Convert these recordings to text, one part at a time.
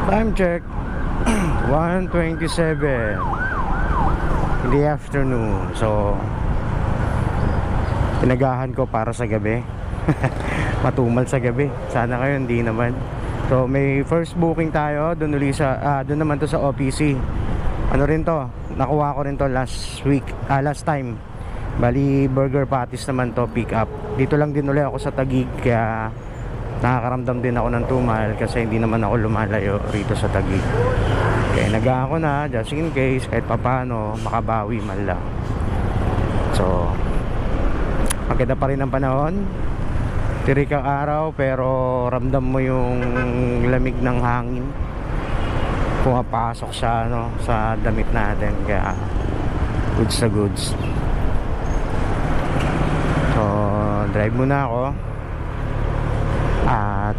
Time check 1:27 in the afternoon. So pinagahan ko para sa gabi. Matumal sa gabi. Sana kayo hindi naman. So may first booking tayo doon uli sa doon naman to sa OPC. Ano rin to? Nakuha ko rin to last week, last time. Bali burger patties naman to, pick up. Dito lang din uli ako sa Taguig, kaya nakakaramdam din ako ng 2 mile kasi hindi naman ako lumalayo rito sa Taguig. Kaya nag-a ako na just in case kahit papano makabawi man lang. So maganda pa rin ang panahon, tirik ang araw, pero ramdam mo yung lamig ng hangin pumapasok sa sa damit natin, kaya goods na goods. So drive muna ako at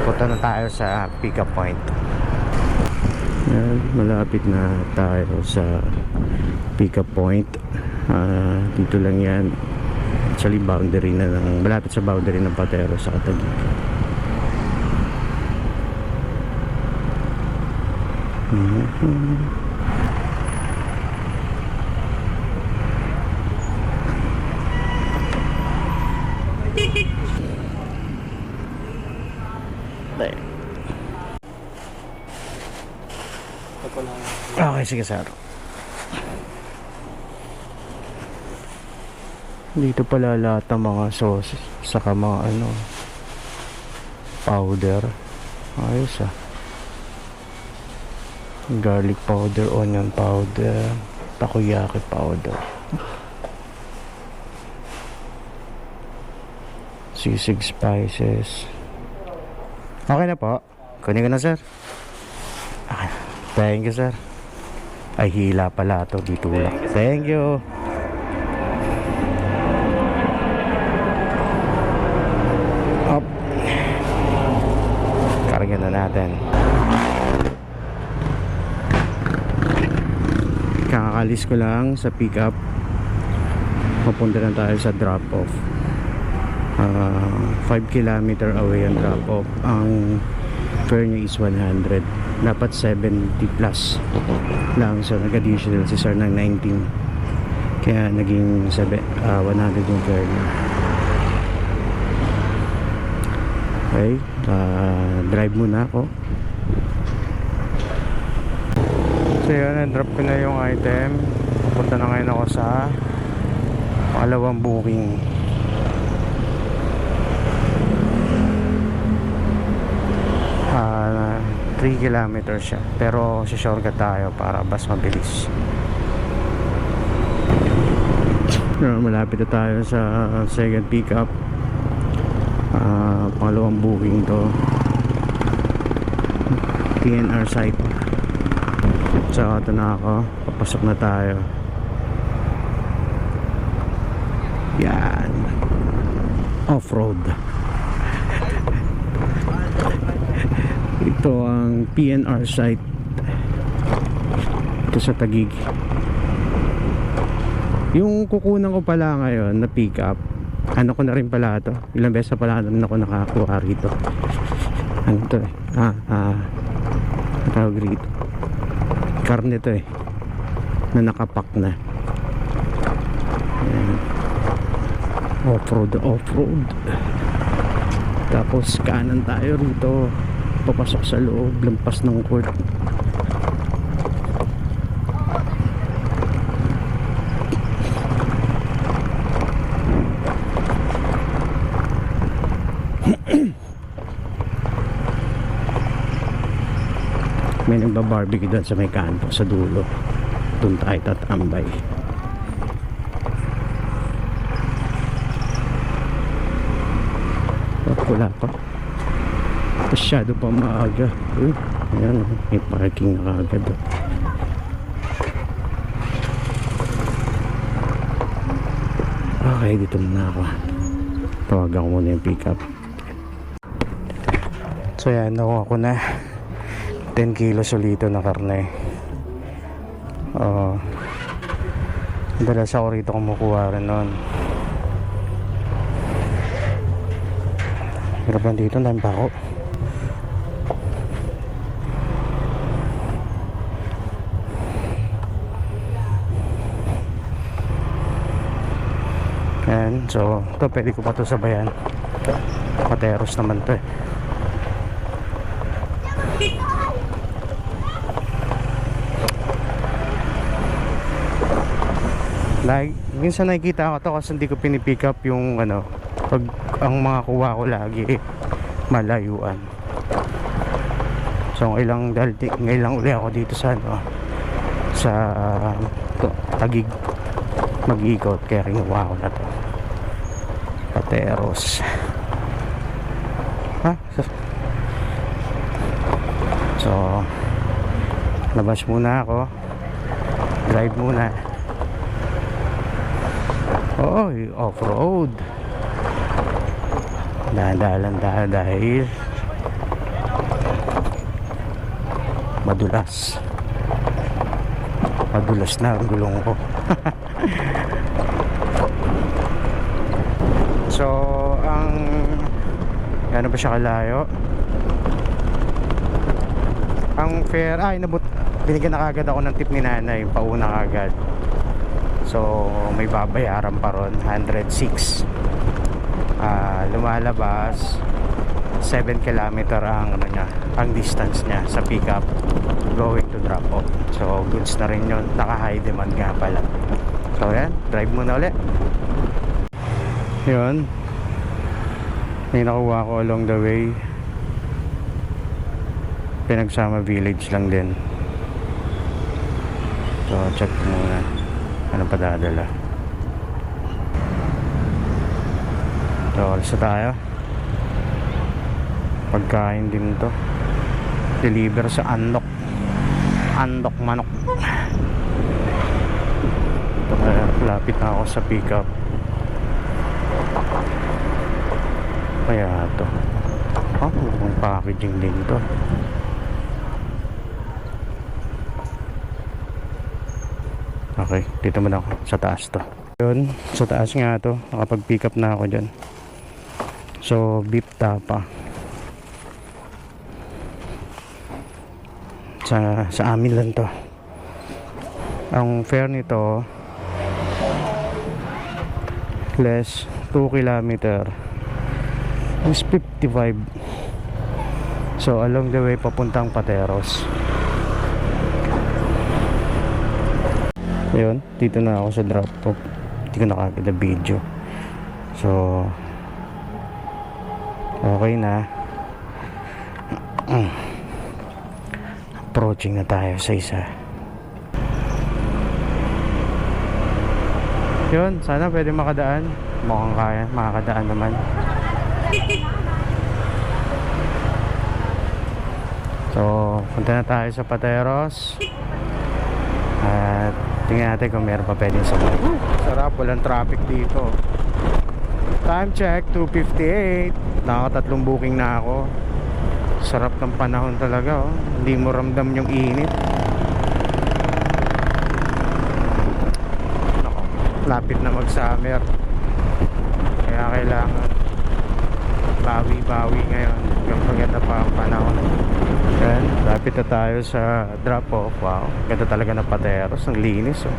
punta na tayo sa pick up point. Malapit na tayo sa pick up point. Dito lang yan, actually boundary na ng, malapit sa boundary ng Patero sa Taguig. Okay, sige sir. Dito pala lahat ng mga sauce, saka mga powder. Ayos garlic powder, onion powder, takoyaki powder, sisig spices. Okay na po. Kunin ko na sir. Okay. Thank you sir. Ay hila pala to, dito lang. Thank you. Up. Karagyan na natin. Kakakalis ko lang sa pick up. Papunta na tayo sa drop off. 5 kilometer away ang drop off. Ang fare niya is 100. Dapat 70 plus lang. So nag-additional si sir ng 19. Kaya naging 100 yung fare niya. Okay, drive muna ako. So yun, na-drop ko na yung item. Punta na ngayon ako sa pangalawang booking. 3 kilometers siya, pero shortcut tayo para mas mabilis. Malapit na tayo sa second pick up. Pangalawang booking to, PNR site. So ito na ako, papasok na tayo. Yan, off-road. Ito ang PNR site. Ito sa Taguig. Yung kukunan ko pala ngayon na pick up, ano ko na rin pala ito. Ilang beses pala na ako nakakuha rito. Ano to tawag rito, karne to na nakapak na. Ayan. Off-road. Tapos kanan tayo rito, papasok sa loob, lampas ng court. May nagbabarbecue doon sa may kanto sa dulo. Doon tayo tatambay. Wala pa, masyado pa maaga. Ayan, may parking na agad. Okay, dito na ako. Tawagan ko muna yung pick up. So yan, nakuha ko na 10 kilos ulito na karne. Dalas ako rito kumukuha rin nun. Hirap lang dito, dahil pa ako. Ayan, so ito pwede ko pa to sabayan. Pateros naman to eh. Like, minsan nakikita ko to kasi hindi ko pinipick up yung ano, pag ang mga kuha ko lagi malayuan. So ngayon lang uli ako dito sa ano, sa Taguig mag-ikot, kaya kinuha ko na to. Pateros ha? So labas muna ako, drive muna. Oo, off-road. Dahan-dahan dahil madulas na ang gulong ko. So ano ba siya kalayo? Ang fare, binigyan na kagad ako ng tip ni nanay, pauna kagad. So may babayaran pa ron, 106. Lumalabas 7 kilometer ang ano niya, ang distance niya sa pickup going to drop off. So goods na rin yun, naka high demand nga pala. So yan, drive muna ulit. Yun, may nakuha ko along the way. Pinagsama village lang din. So check muna ano pa dadala. So alis na tayo. Pagkain din to, deliver sa Andok manok. Lapit na ako sa pickup. Kaya to mukhang packaging din to. Okay, dito muna ako sa taas to. Yun, sa taas nga to, nakapag pick up na ako dyan. So beef tapa sa amin lang to. Ang fare nito less 2 kilometer is 55. So along the way papuntang Pateros. Yun, dito na ako sa drop off. Hindi ko nakagad na video. So okay na. Approaching na tayo sa isa. Yun, sana pwede makadaan. Mukhang kaya, makakadaan naman. So punta na tayo sa Pateros. At tingnan natin kung meron pa pwedeng sabay. Sarap, walang traffic dito. Time check, 2:58. Nakatatlong booking na ako. Sarap ng panahon talaga, oh. Hindi mo ramdam yung init. Nako, lapit na mag-summer. Kaya kailangan bawi-bawi ngayon. Yung maganda pa ang panahon. Yan, lapit na tayo sa drop-off. Wow, ganda talaga ng Pateros. Ang linis, oh.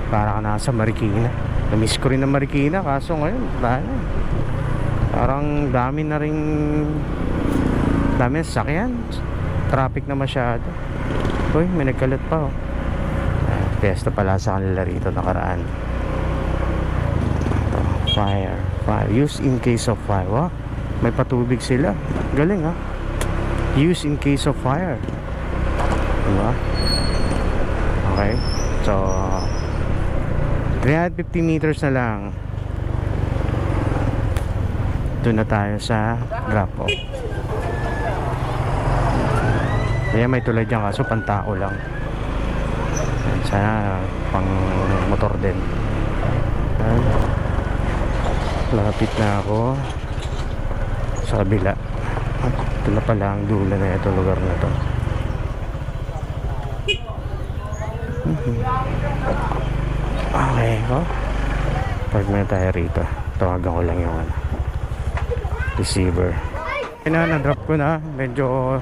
Para ka nasa Marikina. Namiss ko rin ng Marikina, kaso ngayon wala na. Parang dami na sasakyan. Traffic na masyado. Uy, may nagkalat pa, oh. Pesta pala sa kanila rito nakaraan. Fire use in case of fire. Wow, may patubig sila. Galing, ha. Use in case of fire. Diba? Okay, so 350 meters na lang, doon na tayo sa drop off. Kaya may tulad dyan, kaso pantao lang. Sana pang motor din. Lapit na ako sa kabila. Ito na pala ang dula na ito, lugar na to. Okay, oh. Park na tayo rito. Tawagan ko lang yung receiver. Na-drop ko na. Medyo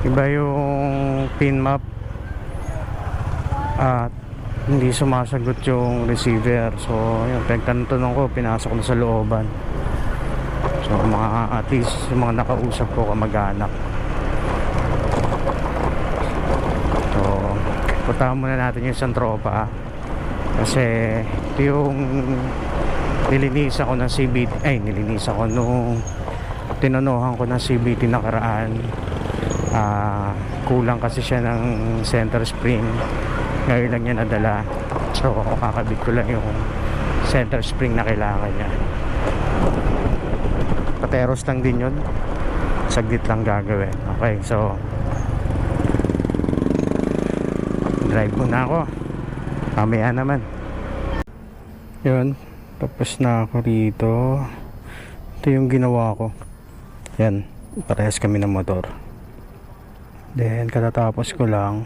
iba yung pin map at hindi sumasagot yung receiver. So yun, pagtanong ko, pinasok ko na sa looban. So mga at least yung mga nakausap ko kamag-anak. So puntahan muna natin yung isang tropa, kasi ito yung nilinisan ko ng CBT, nilinisan ko nung tinanohan ko ng CBT nakaraan. Kulang kasi siya ng center spring, ngayon lang niya nadala. So kakabit ko lang yung center spring na kailangan niya. Pateros lang din yun, saglit lang gagawin. Okay, so drive muna ako, mamaya naman. Yun, tapos na ako rito. Ito yung ginawa ko. Yan, parehas kami ng motor. Then katatapos ko lang,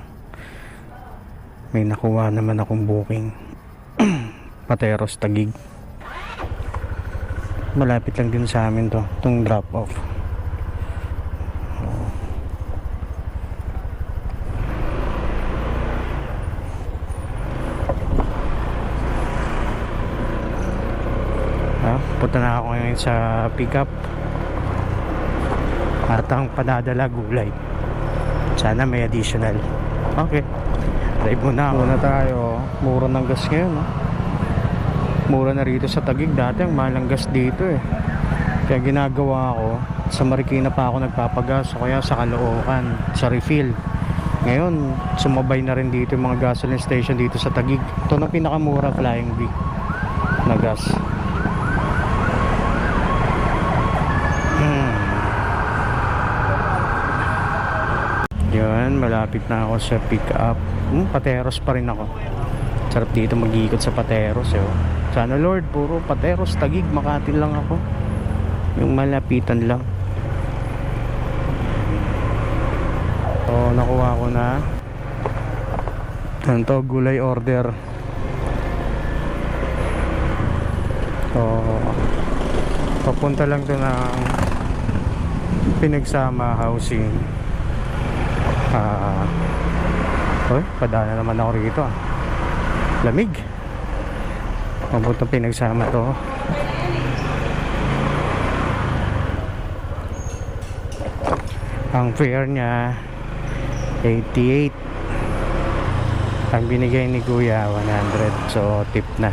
may nakuha naman akong booking. Pateros Taguig. Malapit lang din sa amin to, itong drop off. Punta na ako ngayon sa pickup at ang padadala gulay. Sana may additional. Okay, drive muna tayo. Mura ng gas ngayon, no? Mura na rito sa Taguig. Dati ang mahal ng gas dito eh. Kaya ginagawa ko, sa Marikina pa ako nagpapagas, o kaya sa Caloocan, sa refill. Ngayon sumabay na rin dito yung mga gasoline station dito sa Taguig. Ito na pinakamura, Flying V na gas. Yun, malapit na ako sa pick up. Pateros pa rin ako. Sarap dito mag-iikot sa Pateros eh. Sana Lord, puro Pateros, Taguig, Makati lang ako. Yung malapitan lang. So nakuha ko na. Ito, gulay order. So papunta lang to ng Pinagsama Housing. Padaan na naman ako rito. Lamig. Papuntang Pinagsama to. Ang fare niya 88. Ang binigay ni Kuya 100. So tip na.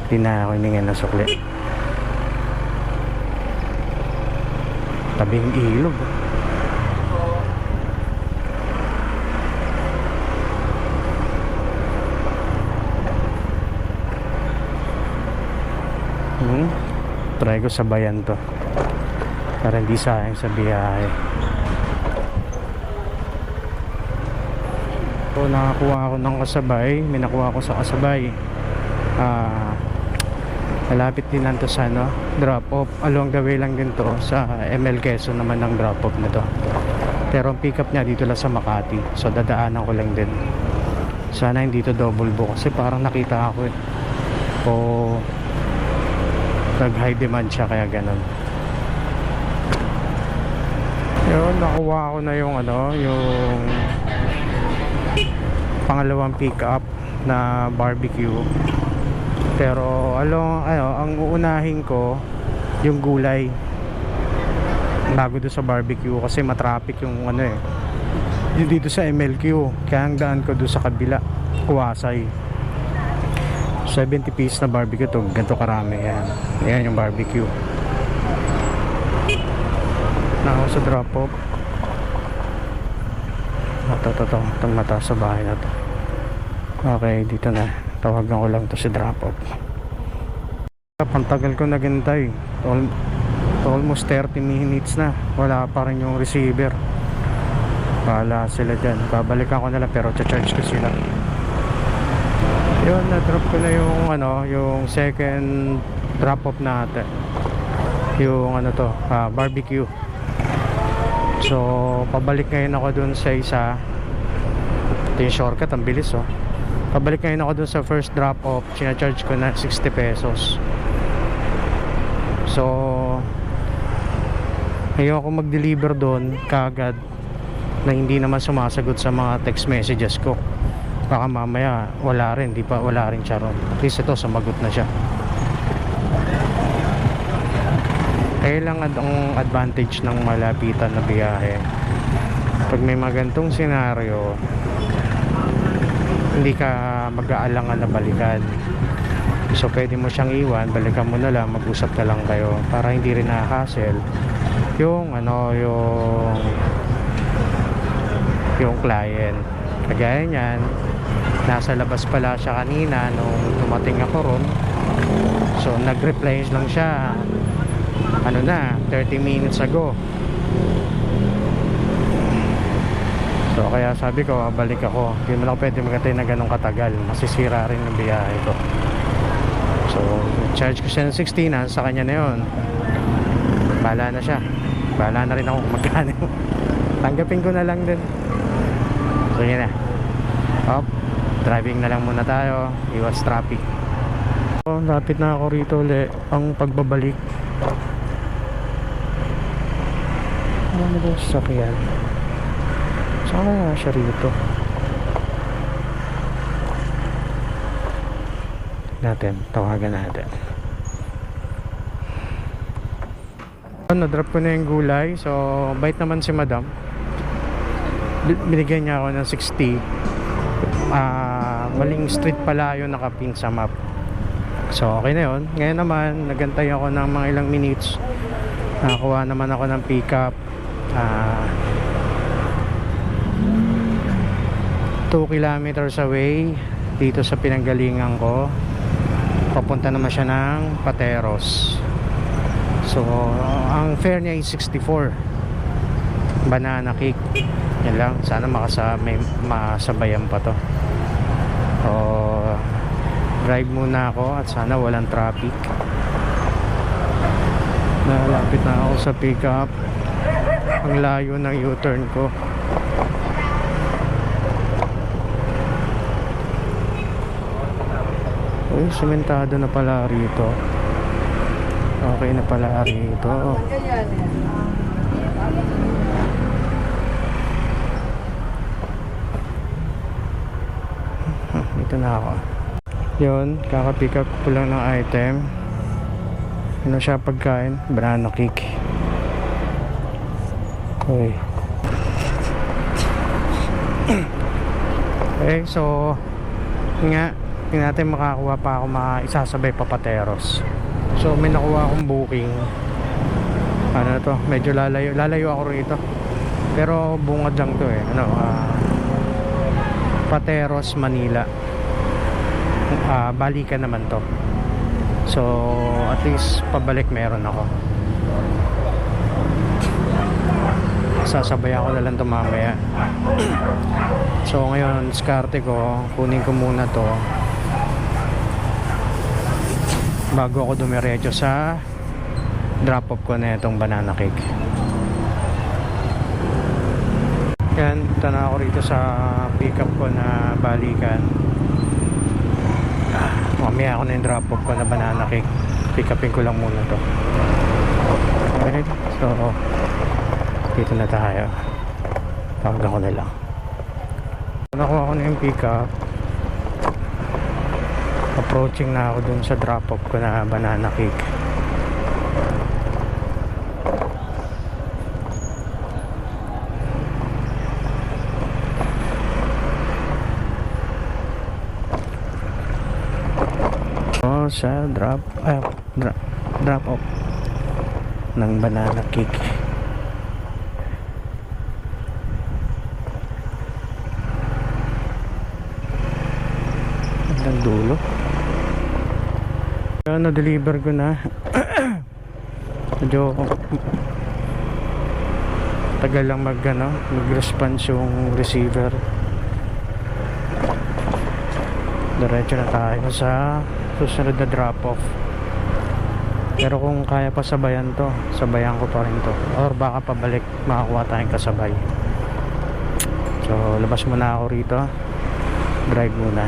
Hindi na ako hiningan ng sukli. Tabing ilog. Try ko sabayan to para hindi sayang sa biyahe. So nakakuha ako ng kasabay. May nakuha ako sa kasabay. Malapit din lang to sa drop off. Along the way lang din to. Sa ML Quezon naman ng drop off na to. Pero ang pick up niya dito lang sa Makati. So dadaanan ko lang din. Sana hindi to double book, kasi parang nakita ako eh. O nag high demand siya, kaya ganun. Yun, nakuha ko na yung yung pangalawang pick up na barbecue. Pero ang uunahin ko yung gulay bago doon sa barbecue, kasi matraffic yung yung dito sa MLQ. Kaya ang daan ko doon sa kabila, Kuwasay. 70 piece na barbecue to, ganito karami. Yan yung barbecue. Na ako sa drop off. Itong mataas sa bahay na to. Okay, dito na. Tawagan ko lang to si drop off. Ang tagal ko naghintay. Almost 30 minutes na. Wala pa rin yung receiver. Bahala sila dyan. Babalikan ko na lang, pero charge ko sila. Yun, na-drop ko na yung yung second drop off natin. Yung barbecue. So pabalik ngayon ako dun sa isa. Ito yung shortcut, ang bilis Pabalik ngayon ako dun sa first drop off. Sina-charge ko na 60 pesos. So ayoko mag-deliver doon kaagad na hindi naman sumasagot sa mga text messages ko. Baka mamaya wala rin, wala rin siya ron. At least ito, sumagot na siya. Kaya lang ang advantage ng malapitan na biyahe, pag may magantong senaryo, hindi ka mag-aalangan na balikan. So pwede mo siyang iwan, balikan mo na lang, mag-usap na lang kayo para hindi rin na-hassle yung yung client. Kagaya niyan, nasa labas pala siya kanina nung dumating ako ron. So nag-reply lang siya 30 minutes ago. So kaya sabi ko, balik ako. Hindi mo lang pwede magantay na ganun katagal, masisira rin yung biyahe ko. So charge ko siya ng 60, sa kanya na yun. Bahala na siya, bahala na rin ako kung magkano. Tanggapin ko na lang din. So yun na, driving na lang muna tayo, iwas traffic. So lapit na ako rito ulit ang pagbabalik. Ano ba sa sakyan? Saan kaya siya rito? Tawagan natin. Na-drop ko na yung gulay. So bait naman si madam, binigyan niya ako ng 60. Maling street pala yung nakapin sa map. So okay na yun. Ngayon naman nagantay ako ng mga ilang minutes, nakakuha naman ako ng pickup. 2 kilometers away dito sa pinanggalingan ko. Papunta naman siya ng Pateros. So ang fare niya is 64. Banana cake. Yan lang, sana may masabayan pa to. So drive muna ako at sana walang traffic. Nalapit na ako sa pickup. Ang layo ng U-turn ko. Uy, sementado na pala rito. Okay na pala rito. Ito na ako. Yun, kaka-pick up ko lang ng item. Ano siya, pagkain? Banana cake. Okay. Okay, so nga, tingnan natin makakuha pa ako isasabay pa Pateros. So may nakuha akong booking. Ano to, medyo lalayo ako rito. Pero bungad lang to eh. Pateros, Manila. Balikan naman to. So at least pabalik meron ako. Sasabay ako na lang to mamaya. So ngayon, diskarte ko, kunin ko muna to bago ako dumiretso sa drop off ko na itong banana cake. Yan, punta na ako rito sa pick up ko na balikan. Mamaya ako na yung drop off ko na banana cake. Pick upin ko lang muna to. Okay, so dito na tayo. Tawagan ko na lang. Nakuha ko na yung pick up. Approaching na ako dun sa drop off ko na banana cake. Sa drop off ng banana cake. Ang dulo. Na-deliver ko na. Medyo tagal lang mag-response yung receiver. Diretso na tayo sa susunod na drop off. Pero kung kaya pa sabayan to, sabayan ko pa rin to, or baka pabalik makakuha tayong kasabay. So labas muna ako rito, drive muna.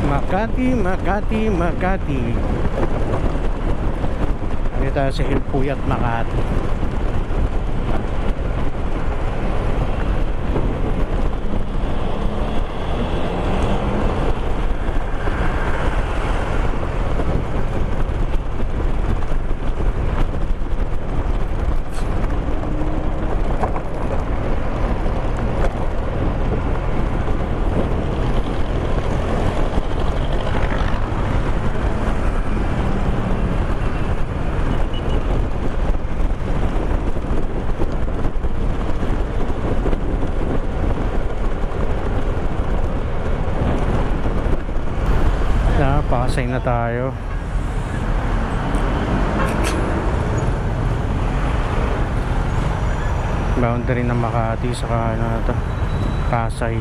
Makati. Dito tayo sa Hilpuyat, Makati. na tayo. Boundary ng Makati sa ano na to, Pasay.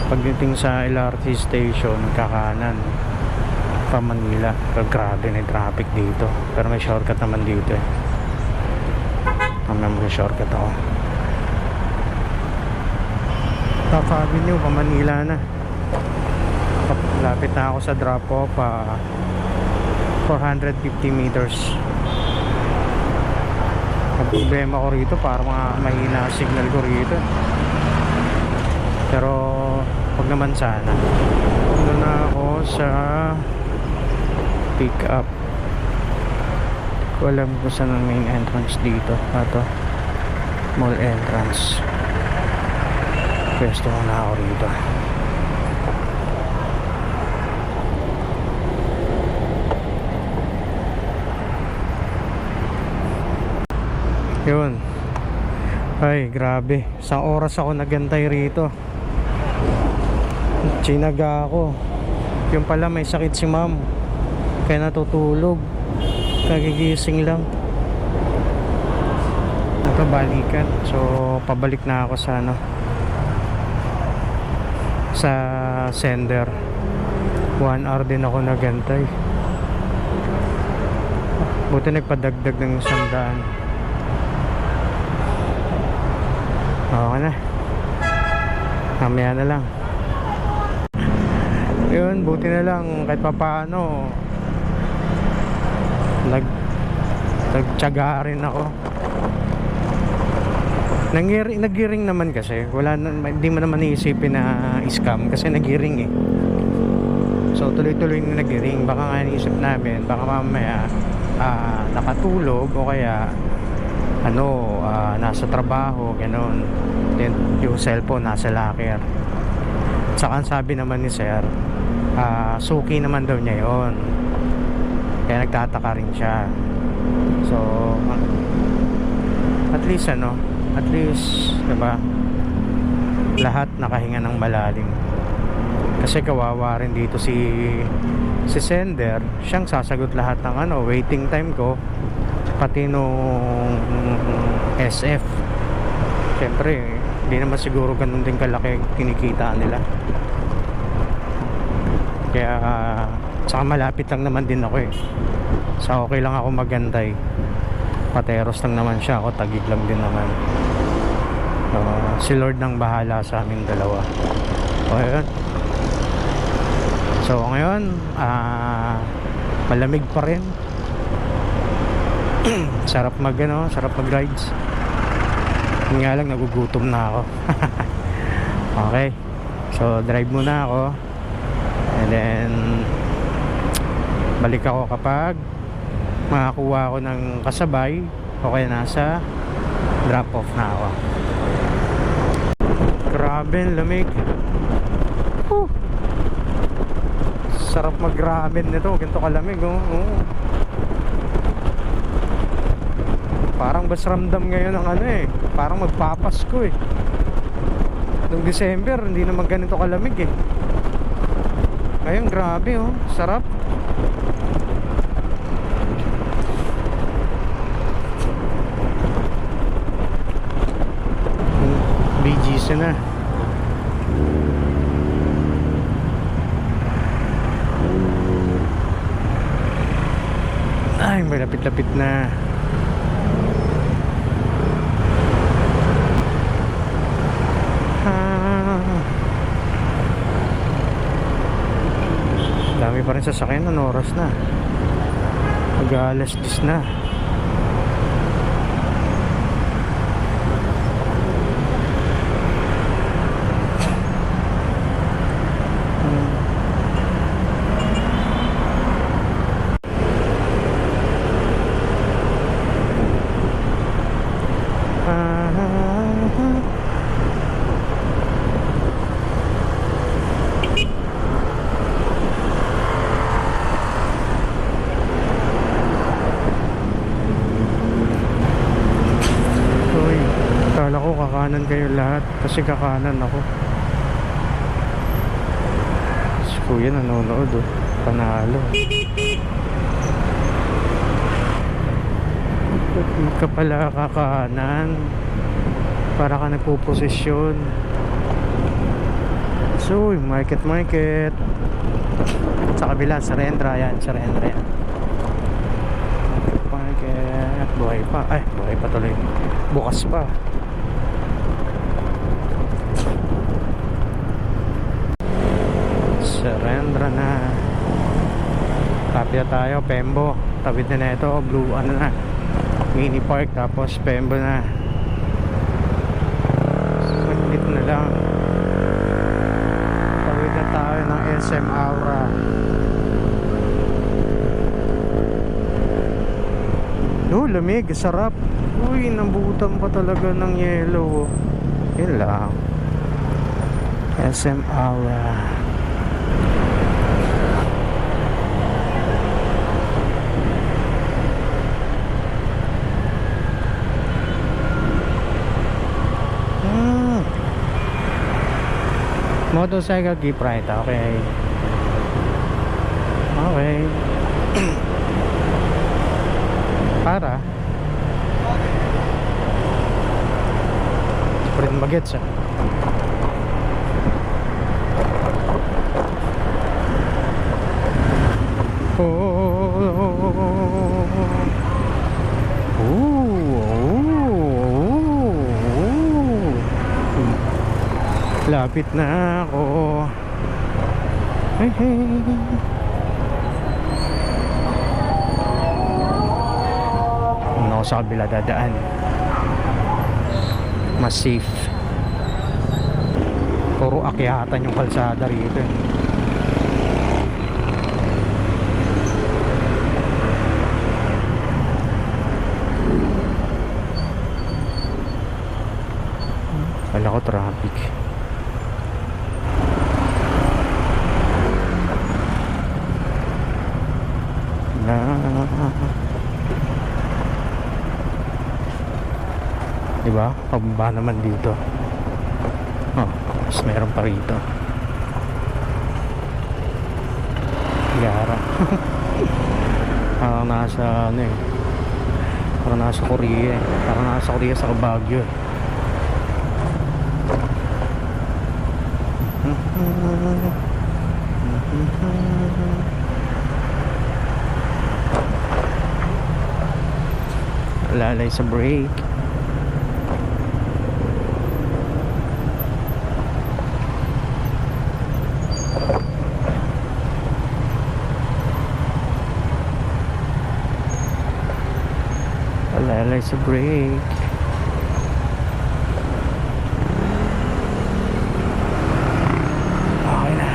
Pagdating sa LRT station, kakanan pa Manila. Pero grabe na yung traffic dito. Pero may shortcut naman dito eh. Mamaya mag-shortcut ako. Top Avenue pa Manila na. Lapit na ako sa drop off, 450 meters. Ang problema ko rito, parang mahina signal ko rito. Pero wag naman sana. Ano na ako sa pick up. Ko alam kung saan ang main entrance dito. Ito, mall entrance. Pwesto ko na ako rito. Yun. Ay, grabe. Isang oras ako nagantay rito. Chinaga ako. Yung pala may sakit si ma'am, kaya natutulog. Kagigising lang. Nakabalikan. So, pabalik na ako sa ano, sa sender. 1 hour din ako nagantay. Buti nagpadagdag ng 100. Okay na. Mamaya na lang. Yun, buti na lang kahit papaano nagtiyaga rin ako. Nagiring naman kasi hindi mo naman iisipin na scam kasi nagiring eh. So tuloy-tuloy na nagiring. Baka nga naisip namin baka mamaya nakatulog o kaya nasa trabaho, gano'n. Then yung cellphone nasa locker. Saka sabi naman ni sir, suki naman daw niya yon, kaya nagtataka rin siya. So at least diba, lahat nakahinga ng malalim. Kasi kawawa rin dito si sender, siyang sasagot lahat ng waiting time ko, pati nung SF. Siyempre hindi naman siguro ganun din kalaki kinikita nila. Kaya saka malapit lang naman din ako eh. So okay lang ako magantay. Pateros lang naman siya, ako Taguig lang din naman. Si Lord nang bahala sa aming dalawa. Okay yun. So ngayon malamig pa rin. sarap mag rides. Yun nga lang, nagugutom na ako. Okay, so drive muna ako, and then balik ako kapag makakuha ako ng kasabay o kaya nasa drop off na ako. Grabe ang lamig. Sarap mag ramen nito, ganito kalamig Parang bas ramdam ngayon ng parang magpapasko eh. Noong December hindi naman ganito kalamig eh. Ngayon grabe sarap. BGC na. Ay, malapit-lapit na. Dami pa rin sasakyan. Ano oras na? Mag-alas 10 na. Kala ko kakanan kayo lahat kasi kakanan ako. So yan, nanonood oh. Panalo. Hindi ka pala kakanan. Para ka nagpo-posisyon. So, market. Sa kabila, Sarendra yan. Market. Buhay pa. Ay, buhay pa tuloy. Bukas pa. Sarendra na. Tapia tayo, Pembo. Tawid na ito, blue ano na. Mini park, tapos Pembo na. Saglit na lang. Tawid na tayo ng SM Aura. Oh, lamig, sarap. Uy, nambutan pa talaga ng yellow. Yun lang. SM Aura. Motorcycle gift right, okay. Para Pwede magets ah. Lapit na ako. Hey. Ano sa kabila dadaan? Mas safe. Puro akyatan yung kalsada rito. Kala ko traffic. Diba? Pababa naman dito. Oh, mas meron pa rito. Gara. Parang nasa ano eh. Parang nasa Korea eh. Parang nasa Korea sa Baguio eh. Lalay sa brake. Lalay sa brake. Okay na.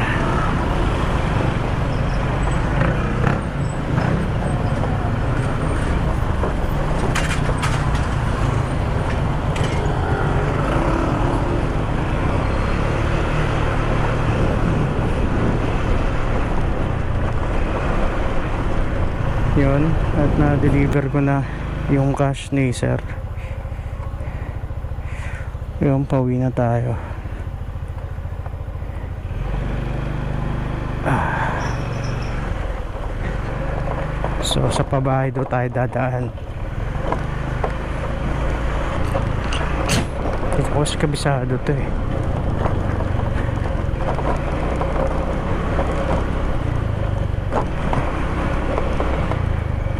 Yun, at na-deliver ko na yung cash ni sir. Yung pauwi na tayo. So sa pabahay daw tayo dadaan. Ito ko sa kabisado to eh.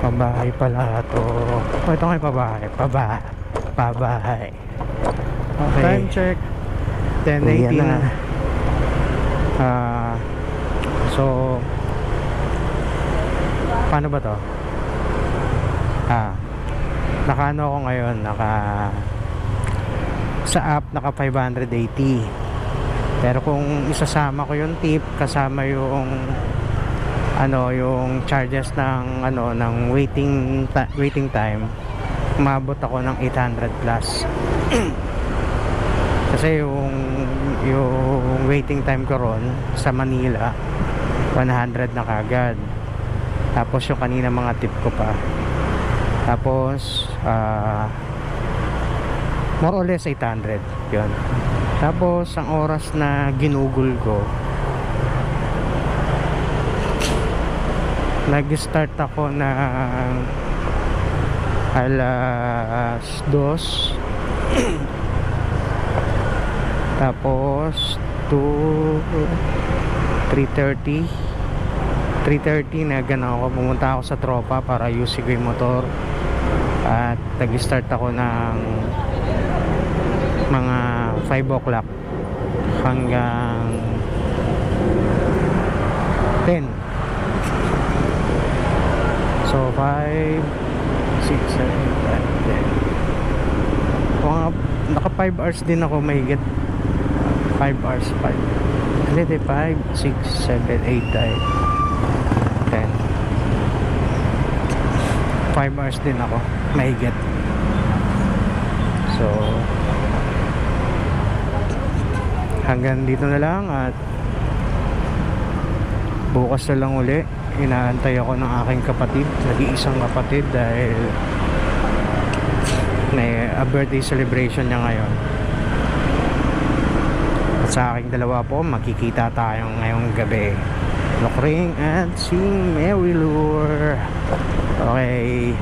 Pabahay pala to. Oh, ito nga pabahay. Pabahay. Okay. Time check 10:18 na. So paano ba to? Nakaano ako ngayon, sa app naka 580. Pero kung isasama ko yung tip kasama yung yung charges ng ng waiting time, umabot ako ng 800 plus. Kasi yung waiting time ko ron sa Manila 100 na kagad. Tapos yung kanina mga tip ko pa. Tapos more or less 800 yun. Tapos ang oras na ginugol ko Nag-start ako ng alas 2 tapos to 3:30 na gano'n ako, pumunta ako sa tropa para ayusin ko yung motor at nag-start ako ng mga 5 o'clock hanggang 10. So 5, 6, 7, 8, 9, 10. Mga naka 5 hours din ako mahigit. 5 hours, 5. Hindi, 5, 6, 7, 8, 10. 5 hours din ako mahigit. So hanggang dito na lang at bukas na lang uli. Inaantay ako ng aking kapatid, nag-iisang kapatid, dahil may a birthday celebration niya ngayon. At sa aking dalawa po, makikita tayo ngayong gabi. Lokring at si Mary Lure. Okay.